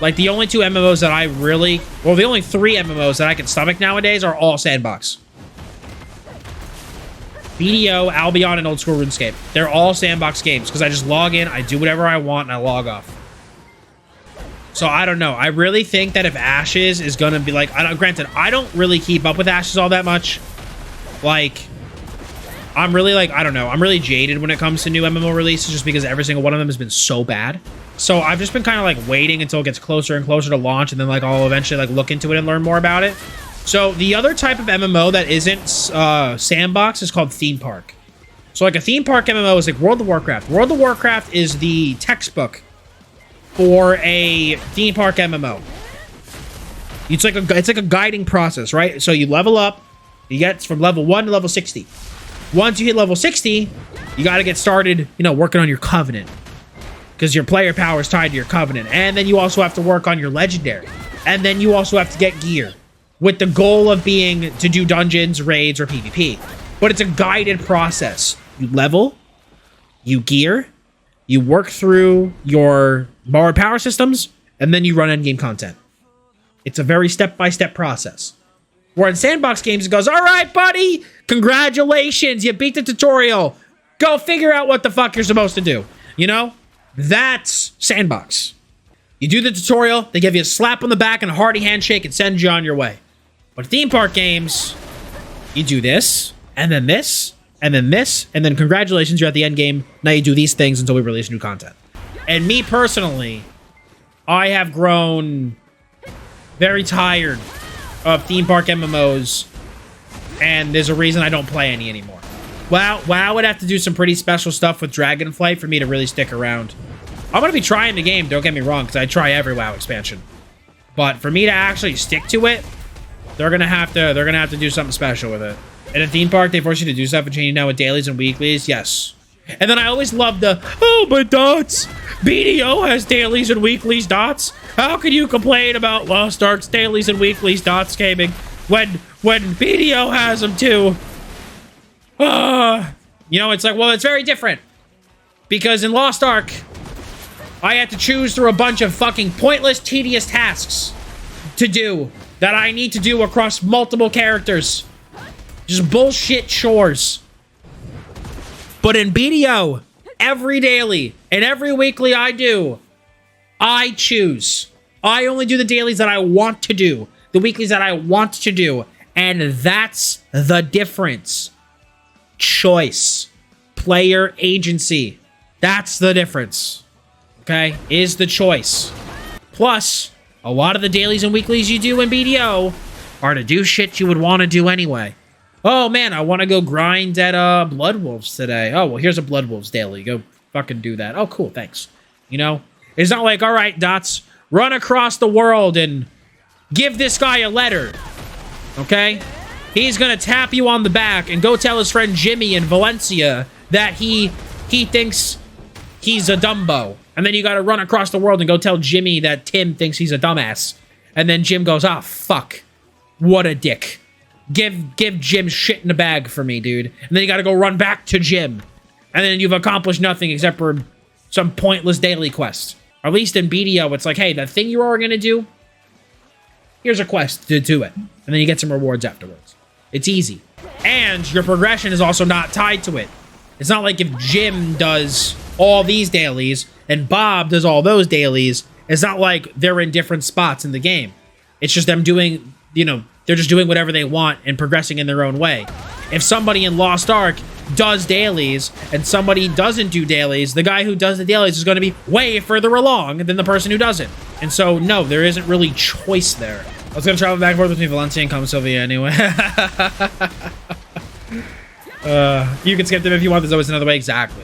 Like, the only two MMOs that I really... Well, the only three MMOs that I can stomach nowadays are all Sandbox. BDO, Albion, and Old School RuneScape. They're all Sandbox games because I just log in, I do whatever I want, and I log off. So, I don't know. I really think that if Ashes is going to be like... Granted, I don't really keep up with Ashes all that much. Like... I'm really like, I don't know. I'm really jaded when it comes to new MMO releases just because every single one of them has been so bad. So I've just been kind of like waiting until it gets closer and closer to launch, and then like I'll eventually like look into it and learn more about it. So the other type of MMO that isn't Sandbox is called Themepark. So like a Themepark MMO is like World of Warcraft. World of Warcraft is the textbook for a Themepark MMO. It's like a guiding process, right? So you level up, you get from level 1 to level 60. Once you hit level 60, you got to get started, you know, working on your covenant. Because your player power is tied to your covenant. And then you also have to work on your legendary. And then you also have to get gear. With the goal of being to do dungeons, raids, or PvP. But it's a guided process. You level, you gear, you work through your borrowed power systems, and then you run endgame content. It's a very step-by-step process. Where in Sandbox games, it goes, all right, buddy, congratulations, you beat the tutorial. Go figure out what the fuck you're supposed to do. You know? That's Sandbox. You do the tutorial, they give you a slap on the back and a hearty handshake and send you on your way. But Themepark games, you do this, and then this, and then this, and then congratulations, you're at the end game. Now you do these things until we release new content. And me personally, I have grown very tired of Themepark MMOs, and there's a reason I don't play any anymore. WoW would have to do some pretty special stuff with Dragonflight for me to really stick around. I'm gonna be trying the game, don't get me wrong, because I try every WoW expansion. But for me to actually stick to it, they're gonna have to do something special with it. And in Themepark, they force you to do stuff and change now with dailies and weeklies, yes. And then I always love the, oh, but Dottz, BDO has dailies and weeklies, Dottz. How can you complain about Lost Ark's dailies and weeklies, Dottz gaming, when BDO has them too? You know, it's like, well, it's very different. Because in Lost Ark, I had to choose through a bunch of fucking pointless, tedious tasks to do that I need to do across multiple characters. Just bullshit chores. But in BDO, every daily and every weekly I do, I choose. I only do the dailies that I want to do. The weeklies that I want to do. And that's the difference. Choice. Player agency. That's the difference. Okay? Is the choice. Plus, a lot of the dailies and weeklies you do in BDO are to do shit you would want to do anyway. Oh, man, I want to go grind at Blood Wolves today. Oh, well, here's a Blood Wolves daily. Go fucking do that. Oh, cool, thanks. You know? It's not like, all right, Dottz, run across the world and give this guy a letter. Okay? He's gonna tap you on the back and go tell his friend Jimmy in Valencia that he thinks he's a Dumbo. And then you gotta run across the world and go tell Jimmy that Tim thinks he's a dumbass. And then Jim goes, ah, fuck. What a dick. Give Jim shit in a bag for me, dude. And then you gotta go run back to Jim. And then you've accomplished nothing except for some pointless daily quest. Or at least in BDO, it's like, hey, the thing you are gonna do, here's a quest to do it. And then you get some rewards afterwards. It's easy. And your progression is also not tied to it. It's not like if Jim does all these dailies and Bob does all those dailies, it's not like they're in different spots in the game. It's just them doing, you know, they're just doing whatever they want and progressing in their own way. If somebody in Lost Ark does dailies and somebody doesn't do dailies, the guy who does the dailies is going to be way further along than the person who doesn't. And so, no, there isn't really choice there. I was going to travel back and forth between Valencia and Sylvia anyway. You can skip them if you want. There's always another way. Exactly.